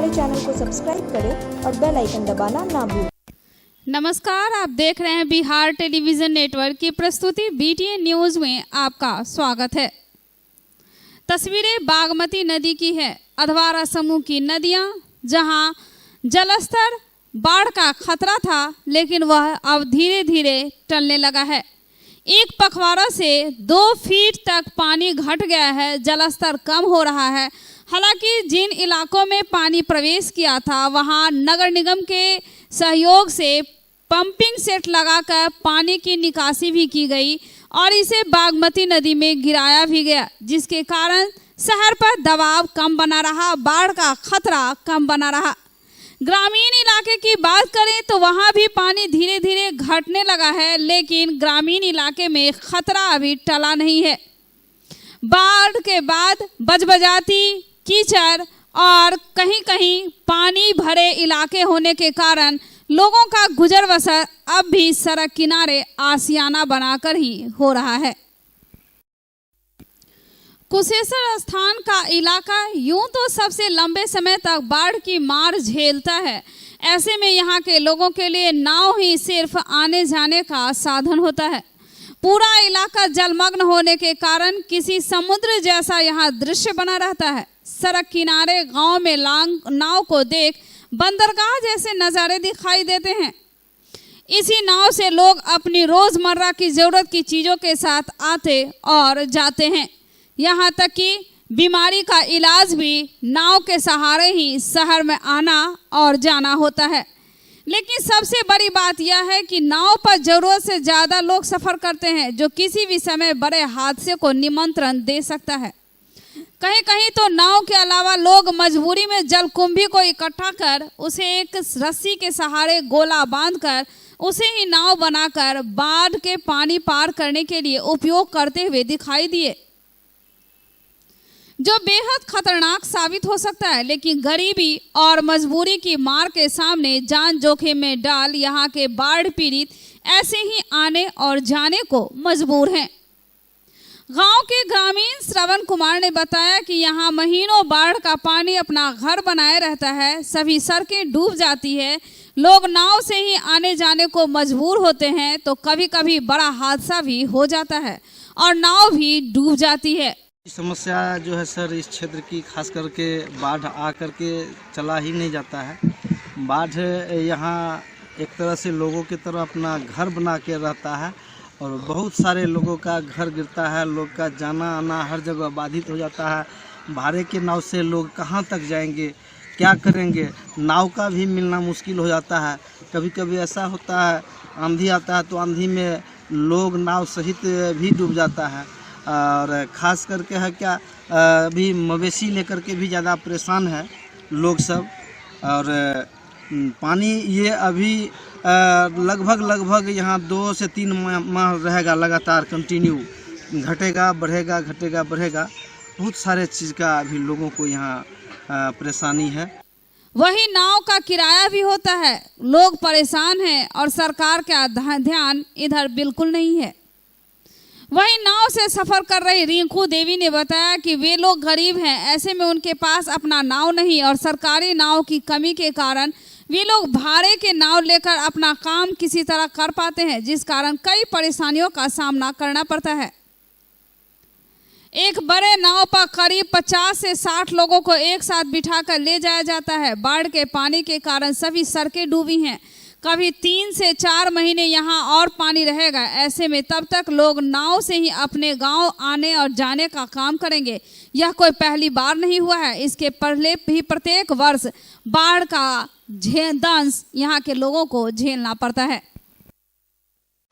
हमारे चैनल को सब्सक्राइब करें और बेल आइकन दबाना ना भूलें। नमस्कार, आप देख रहे हैं बिहार टेलीविजन नेटवर्क की प्रस्तुति BTN न्यूज में आपका स्वागत है। तस्वीरें बागमती नदी की है। अधवारा समूह की नदियां, जहां जलस्तर बाढ़ का खतरा था, लेकिन वह अब धीरे धीरे टलने लगा है। एक पखवाड़ा से 2 फीट तक पानी घट गया है, जलस्तर कम हो रहा है। हालांकि जिन इलाकों में पानी प्रवेश किया था, वहां नगर निगम के सहयोग से पंपिंग सेट लगाकर पानी की निकासी भी की गई और इसे बागमती नदी में गिराया भी गया, जिसके कारण शहर पर दबाव कम बना रहा, बाढ़ का खतरा कम बना रहा। ग्रामीण इलाके की बात करें तो वहां भी पानी धीरे धीरे घटने लगा है, लेकिन ग्रामीण इलाके में खतरा अभी टला नहीं है। बाढ़ के बाद बजबजाती, कीचड़ और कहीं कहीं पानी भरे इलाके होने के कारण लोगों का गुजर बसर अब भी सड़क किनारे आशियाना बनाकर ही हो रहा है। कुशेश्वर स्थान का इलाका यूं तो सबसे लंबे समय तक बाढ़ की मार झेलता है। ऐसे में यहाँ के लोगों के लिए नाव ही सिर्फ आने जाने का साधन होता है। पूरा इलाका जलमग्न होने के कारण किसी समुद्र जैसा यहाँ दृश्य बना रहता है। सड़क किनारे गांव में नाव को देख बंदरगाह जैसे नज़ारे दिखाई देते हैं। इसी नाव से लोग अपनी रोज़मर्रा की ज़रूरत की चीज़ों के साथ आते और जाते हैं। यहाँ तक कि बीमारी का इलाज भी नाव के सहारे ही शहर में आना और जाना होता है। लेकिन सबसे बड़ी बात यह है कि नाव पर ज़रूरत से ज़्यादा लोग सफ़र करते हैं, जो किसी भी समय बड़े हादसे को निमंत्रण दे सकता है। कहीं कहीं तो नाव के अलावा लोग मजबूरी में जलकुंभी को इकट्ठा कर उसे एक रस्सी के सहारे गोला बांधकर उसे ही नाव बनाकर बाढ़ के पानी पार करने के लिए उपयोग करते हुए दिखाई दिए, जो बेहद खतरनाक साबित हो सकता है। लेकिन गरीबी और मजबूरी की मार के सामने जान जोखिम में डाल यहाँ के बाढ़ पीड़ित ऐसे ही आने और जाने को मजबूर हैं। गांव के ग्रामीण श्रवण कुमार ने बताया कि यहाँ महीनों बाढ़ का पानी अपना घर बनाए रहता है। सभी सड़कें डूब जाती है, लोग नाव से ही आने जाने को मजबूर होते हैं, तो कभी कभी बड़ा हादसा भी हो जाता है और नाव भी डूब जाती है। समस्या जो है सर, इस क्षेत्र की खास करके बाढ़ आ करके चला ही नहीं जाता है। बाढ़ यहाँ एक तरह से लोगों की तरह अपना घर बना के रहता है और बहुत सारे लोगों का घर गिरता है, लोग का जाना आना हर जगह बाधित हो जाता है। भाड़े के नाव से लोग कहाँ तक जाएंगे, क्या करेंगे, नाव का भी मिलना मुश्किल हो जाता है। कभी कभी ऐसा होता है, आंधी आता है तो आंधी में लोग नाव सहित भी डूब जाता है। और ख़ास करके है क्या, अभी मवेशी लेकर के भी ज़्यादा परेशान है लोग सब। और पानी ये अभी लगभग यहाँ 2 से 3 माह रहेगा लगातार कंटिन्यू, घटेगा बढ़ेगा घटेगा बढ़ेगा। बहुत सारे चीज़ का अभी लोगों को यहाँ परेशानी है। वही नाव का किराया भी होता है, लोग परेशान हैं और सरकार का ध्यान इधर बिल्कुल नहीं है। वही नाव से सफ़र कर रही रिंकू देवी ने बताया कि वे लोग गरीब हैं, ऐसे में उनके पास अपना नाव नहीं और सरकारी नाव की कमी के कारण वे लोग भाड़े के नाव लेकर अपना काम किसी तरह कर पाते हैं, जिस कारण कई परेशानियों का सामना करना पड़ता है। एक बड़े नाव पर करीब 50 से 60 लोगों को एक साथ बिठाकर ले जाया जाता है। बाढ़ के पानी के कारण सभी सड़कें डूबी हैं। कभी 3 से 4 महीने यहाँ और पानी रहेगा। ऐसे में तब तक लोग नाव से ही अपने गांव आने और जाने का काम करेंगे। यह कोई पहली बार नहीं हुआ है, इसके पहले भी प्रत्येक वर्ष बाढ़ का दंश यहाँ के लोगों को झेलना पड़ता है।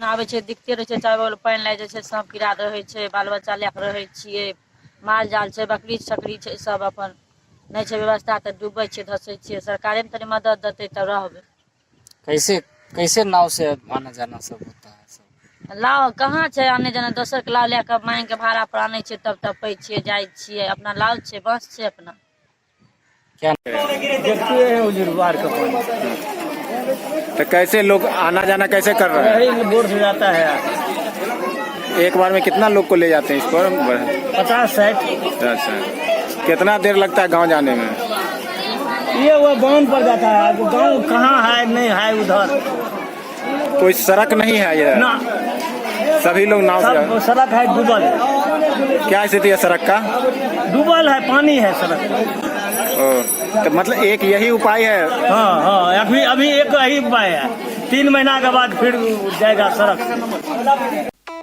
आबै छै दिक्कते रहै छै, चावल पानि लागि जाइ छै, सब कीड़ा रहै छै, बाल बच्चा लए कऽ रहै छियै, माल जाल छै, बकरी छकरी छै, सब अपन नहीं छै व्यवस्था तऽ डूबै छै, धसै छियै। सरकारे में तनी मदद देतै तब रहबै। कैसे नाव से आना जाना सब होता है? सब लाव कहाँ छै आने जाना, दोसर के लाव लए कऽ मांग के भाड़ा पर आनै छियै, तब टपै छियै, जाइ छियै। अपना लाव छै, बस छै अपना। क्या देखते हैं उधर बाढ़ का पानी, तो कैसे लोग आना जाना कैसे कर रहे हैं? यही बोर हो जाता है। एक बार में कितना लोग को ले जाते हैं इस पर? 50-60। अच्छा, कितना देर लगता है गांव जाने में? ये वो बांध पर जाता है, गांव कहाँ है नहीं है उधर कोई सड़क नहीं है इधर ना, सभी लोग नाव सब से सड़क है डूबल, क्या स्थिति है सड़क का? डूबल है, पानी है सड़क। तो मतलब एक यही उपाय है? हाँ हाँ, अभी एक ही उपाय है, 3 महीना के बाद फिर जाएगा सड़क।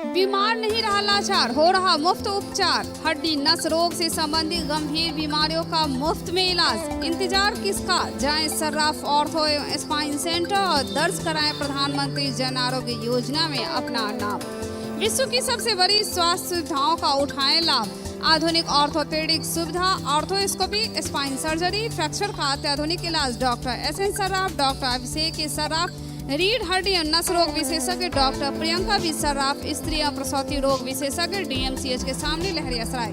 बीमार नहीं रहा लाचार, हो रहा मुफ्त उपचार। हड्डी नस रोग से संबंधित गंभीर बीमारियों का मुफ्त में इलाज। इंतजार किसका, जाएं सर्राफ ऑर्थो एवं स्पाइन सेंटर और दर्ज कराएं प्रधानमंत्री जन आरोग्य योजना में अपना नाम। विश्व की सबसे बड़ी स्वास्थ्य सुविधाओं का उठाएं लाभ। आधुनिक ऑर्थोपेडिक सुविधा, ऑर्थोस्कोपी, स्पाइन सर्जरी, फ्रैक्चर का अत्याधुनिक इलाज। Doctor S N Sarraf, doctor Abhishek Sarraf, रीढ़ हड्डी और नस रोग विशेषज्ञ डॉक्टर प्रियंका बी सर्राफ, स्त्री और प्रसूति रोग विशेषज्ञ DMCH के सामने लहरियासराय।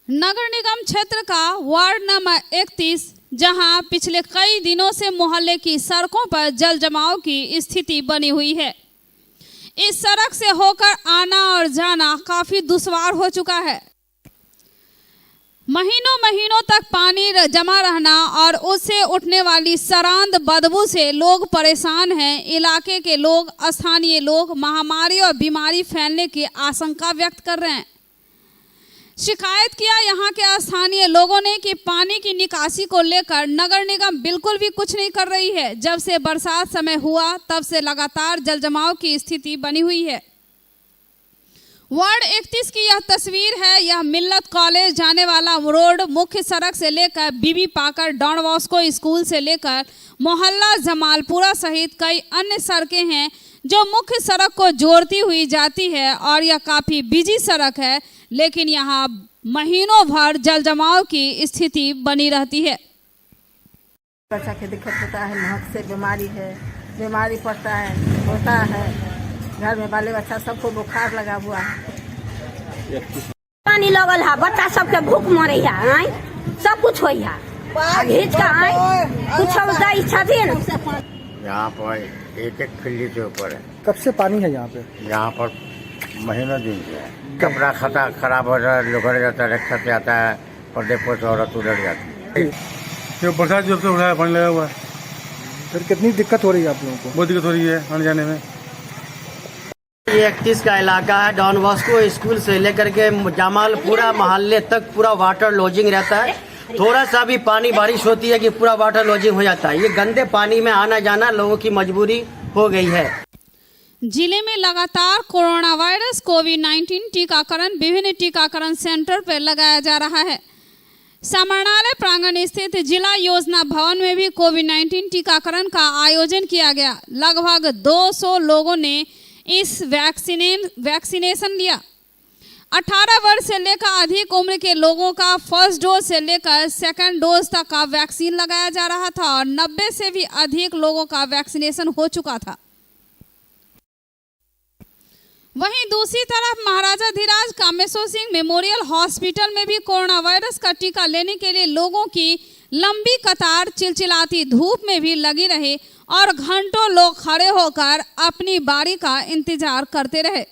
नगर निगम क्षेत्र का वार्ड नंबर 31, जहां पिछले कई दिनों से मोहल्ले की सड़कों पर जल जमाव की स्थिति बनी हुई है। इस सड़क से होकर आना और जाना काफी दुश्वार हो चुका है। महीनों तक पानी जमा रहना और उससे उठने वाली सरांद बदबू से लोग परेशान हैं। इलाके के लोग, स्थानीय लोग महामारी और बीमारी फैलने की आशंका व्यक्त कर रहे हैं। शिकायत किया यहां के स्थानीय लोगों ने कि पानी की निकासी को लेकर नगर निगम बिल्कुल भी कुछ नहीं कर रही है। जब से बरसात समय हुआ तब से लगातार जल जमाव की स्थिति बनी हुई है। वार्ड 31 की यह तस्वीर है। यह मिल्लत कॉलेज जाने वाला रोड मुख्य सड़क से लेकर बीबी पाकर डॉन बॉस्को स्कूल से लेकर मोहल्ला जमालपुरा सहित कई अन्य सड़कें हैं जो मुख्य सड़क को जोड़ती हुई जाती है और यह काफी बिजी सड़क है, लेकिन यहाँ महीनों भर जल जमाव की स्थिति बनी रहती है। बच्चा के दिक्कत होता है, महक से बीमारी पड़ता है, होता है। घर में बाले बच्चा सबको बुखार लगा हुआ है। पानी लगल है, बच्चा सबके भूख मरे है, सब कुछ हो घीच का कुछ यहाँ पर एक फील्ड के ऊपर है। कब से पानी है यहाँ पे? यहाँ पर महीनों दिन से है। कपड़ा खाता खराब हो जाता है, उगड़ जाता है, रक्षा से आता है, पर्दे पोछ औरत उधर जाती है। बरसात जब से हो रहा है, पानी लगा हुआ है। फिर कितनी दिक्कत हो रही है आप लोगों को? बहुत दिक्कत हो रही है आने जाने में। ये 31 का इलाका है। डॉन बॉस्को स्कूल से लेकर के जमालपुरा मोहल्ले तक पूरा वाटर लॉजिंग रहता है। थोड़ा सा भी पानी बारिश होती है कि पूरा वाटर लॉजिंग हो जाता है। ये गंदे पानी में आना जाना लोगों की मजबूरी हो गई है। जिले में लगातार कोरोना वायरस कोविड-19 टीकाकरण विभिन्न टीकाकरण सेंटर पर लगाया जा रहा है। समाहरणालय प्रांगण स्थित जिला योजना भवन में भी कोविड-19 टीकाकरण का आयोजन किया गया। लगभग 200 लोगों ने इस वैक्सीनेशन लिया। 18 वर्ष से लेकर अधिक उम्र के लोगों का फर्स्ट डोज से लेकर सेकंड डोज तक का वैक्सीन लगाया जा रहा था और 90 से भी अधिक लोगों का वैक्सीनेशन हो चुका था। वहीं दूसरी तरफ महाराजा धीराज कामेश्वर सिंह मेमोरियल हॉस्पिटल में भी कोरोना वायरस का टीका लेने के लिए लोगों की लंबी कतार चिलचिलाती धूप में भी लगी रही और घंटों लोग खड़े होकर अपनी बारी का इंतजार करते रहे।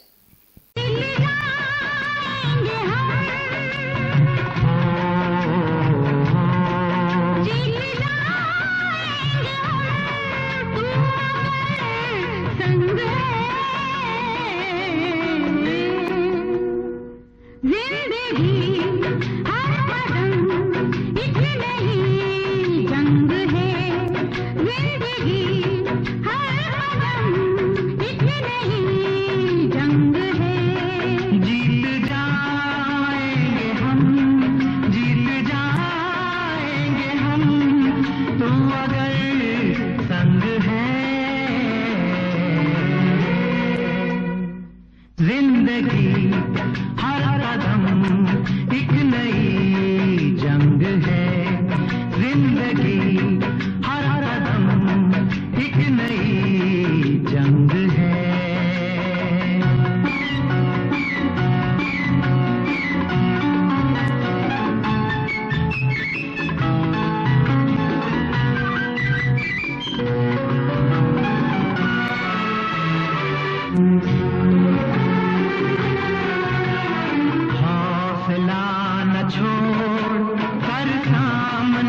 हौसला न छोड़ कर सामने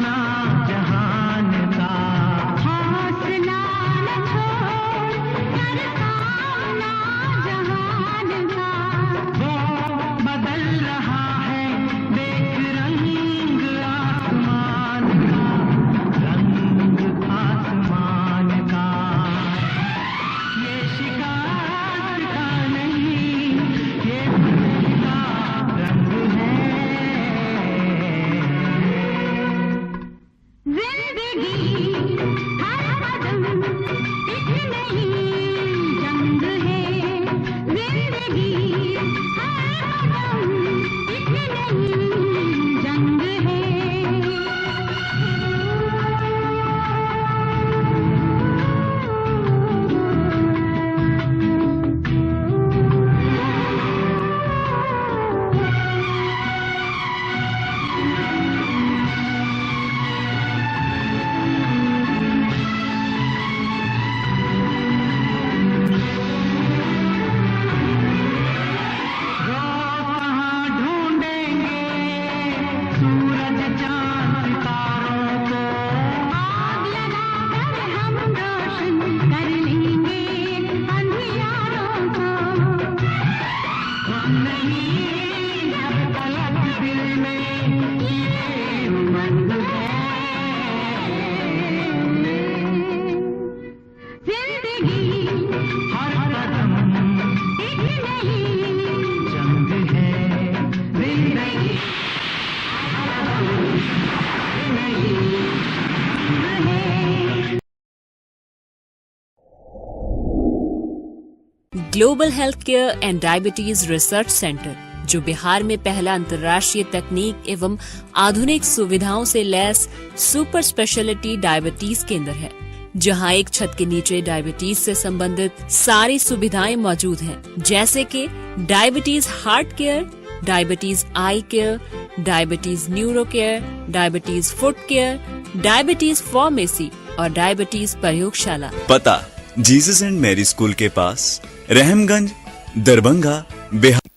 global health care and diabetes research centre, जो बिहार में पहला अंतर्राष्ट्रीय तकनीक एवं आधुनिक सुविधाओं से लैस सुपर स्पेशलिटी डायबिटीज केंद्र है, जहां एक छत के नीचे डायबिटीज से संबंधित सारी सुविधाएं मौजूद हैं, जैसे कि diabetes heart care, diabetes eye care, diabetes neuro care, diabetes foot care, diabetes pharmacy और डायबिटीज प्रयोगशाला। पता जीसस एंड मैरी स्कूल के पास, रहमगंज, दरभंगा, बिहार।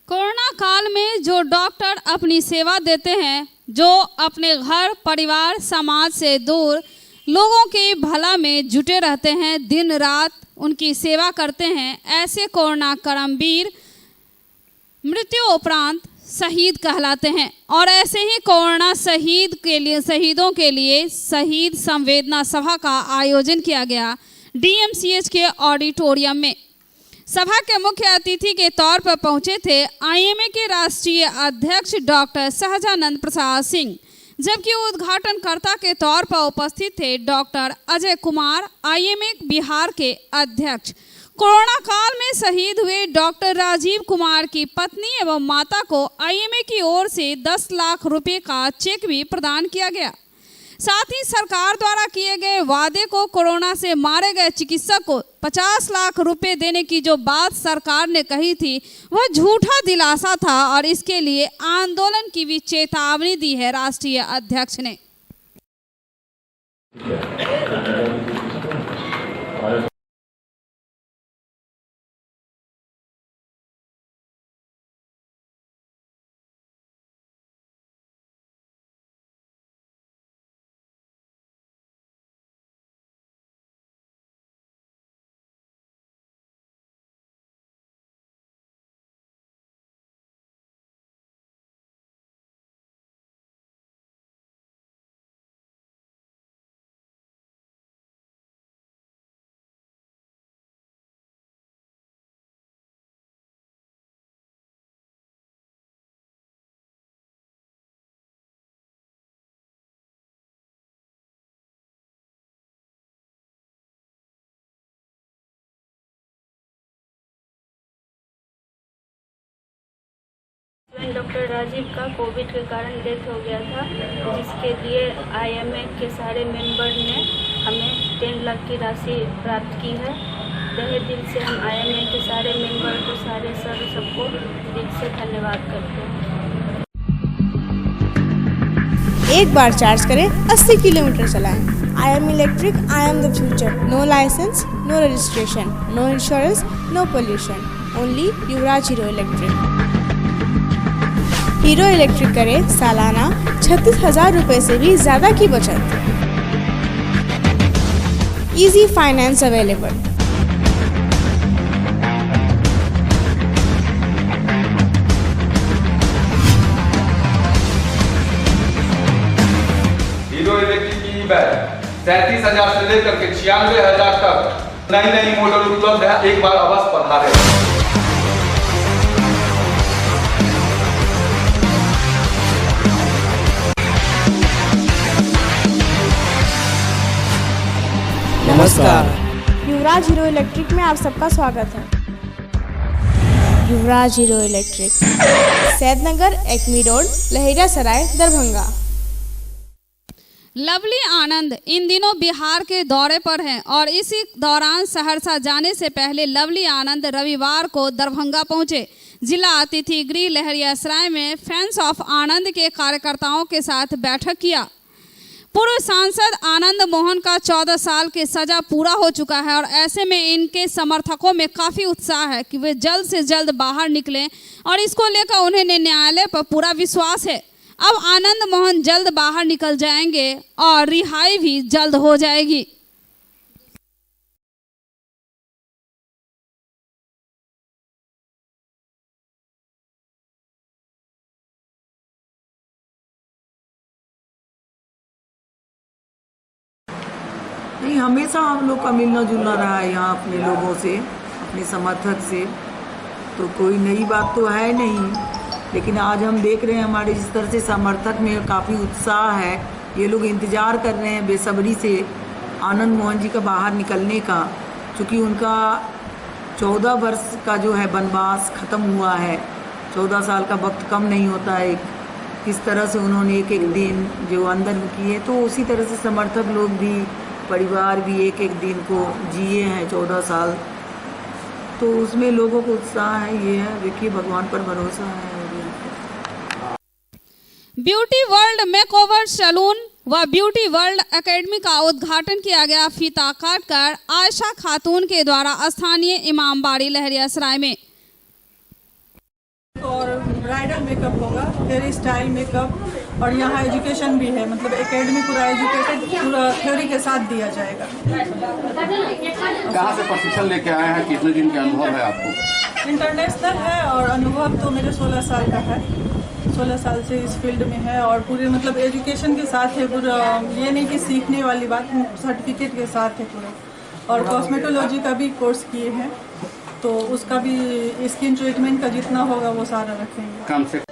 कोरोना काल में जो डॉक्टर अपनी सेवा देते हैं, जो अपने घर परिवार समाज से दूर लोगों के भला में जुटे रहते हैं, दिन रात उनकी सेवा करते हैं, ऐसे कोरोना कर्मवीर मृत्यु उपरांत शहीद कहलाते हैं। और ऐसे ही कोरोना शहीदों के लिए शहीद संवेदना सभा का आयोजन किया गया DMCH के ऑडिटोरियम में। सभा के मुख्य अतिथि के तौर पर पहुंचे थे IMA के राष्ट्रीय अध्यक्ष डॉक्टर सहजानंद प्रसाद सिंह, जबकि उद्घाटनकर्ता के तौर पर उपस्थित थे डॉक्टर अजय कुमार, IMA बिहार के अध्यक्ष। कोरोना काल में शहीद हुए डॉक्टर राजीव कुमार की पत्नी एवं माता को IMA की ओर से 10 लाख रुपए का चेक भी प्रदान किया गया। साथ ही सरकार द्वारा किए गए वादे को, कोरोना से मारे गए चिकित्सक को 50 लाख रुपए देने की जो बात सरकार ने कही थी, वह झूठा दिलासा था और इसके लिए आंदोलन की भी चेतावनी दी है राष्ट्रीय अध्यक्ष ने। डॉक्टर राजीव का कोविड के कारण डेथ हो गया था, जिसके लिए IMA के सारे मेंबर ने हमें 10 लाख की राशि प्राप्त की है। तहे दिल से हम IMA के सारे मेंबर को, सारे सर सबको दिल से धन्यवाद करते हैं। एक बार चार्ज करें, 80 किलोमीटर चलाएं। IM electric, I am the future. No license, no registration, no insurance, no pollution. Only Yuvraj Hero electric. Hero electric करें सालाना 36,000 रुपये से भी ज़्यादा की बचत। Easy finance available. Hero electric की बैग 37,000 से लेकर के 96,000 तक नई नई मॉडल उपलब्ध है। एक बार अवश्य पधारें। नमस्कार। युवराज हीरो इलेक्ट्रिक में आप सबका स्वागत है। Yuvraj Hero Electric, Saidnagar, Acme road, Laheria Sarai, Darbhanga. Lovely Anand इन दिनों बिहार के दौरे पर हैं और इसी दौरान सहरसा जाने से पहले लवली आनंद रविवार को दरभंगा पहुंचे। जिला अतिथि गृह लहरियासराय में फैंस ऑफ आनंद के कार्यकर्ताओं के साथ बैठक किया। पूर्व सांसद आनंद मोहन का 14 साल की सजा पूरा हो चुका है और ऐसे में इनके समर्थकों में काफ़ी उत्साह है कि वे जल्द से जल्द बाहर निकलें और इसको लेकर उन्हें न्यायालय पर पूरा विश्वास है। अब आनंद मोहन जल्द बाहर निकल जाएंगे और रिहाई भी जल्द हो जाएगी। नहीं, हमेशा हम लोग का मिलना जुलना रहा है यहाँ अपने लोगों से, अपने समर्थक से, तो कोई नई बात तो है नहीं। लेकिन आज हम देख रहे हैं हमारे जिस तरह से समर्थक में काफ़ी उत्साह है, ये लोग इंतज़ार कर रहे हैं बेसब्री से आनंद मोहन जी का बाहर निकलने का, क्योंकि उनका 14 वर्ष का जो है वनवास ख़त्म हुआ है। 14 साल का वक्त कम नहीं होता है। किस तरह से उन्होंने एक एक दिन जो अंदर किए, तो उसी तरह से समर्थक लोग भी, परिवार भी एक एक दिन को जिए हैं 14 साल, तो उसमें लोगों को उत्साह है। ये है, देखिए भगवान पर भरोसा है। ब्यूटी वर्ल्ड मेकओवर सैलून व ब्यूटी वर्ल्ड एकेडमी का उद्घाटन किया गया फीता काटकर आयशा खातून के द्वारा स्थानीय इमामबाड़ी लहरियासराय में। और ब्राइडल मेकअप होगा, हेयर स्टाइल मेकअप, और यहाँ एजुकेशन भी है, मतलब एकेडमी पूरा एजुकेटेड, पूरा थ्योरी के साथ दिया जाएगा। कहाँ से प्रशिक्षण लेके आए हैं, कितने दिन का अनुभव है आपको? इंटरनेशनल है और अनुभव तो मेरे 16 साल का है। 16 साल से इस फील्ड में है और पूरे मतलब एजुकेशन के साथ है पूरा, ये नहीं कि सीखने वाली बात, सर्टिफिकेट के साथ है पूरा। और कॉस्मेटोलॉजी का भी कोर्स किए हैं, तो उसका भी स्किन ट्रीटमेंट का जितना होगा वो सारा रखेंगे। कम से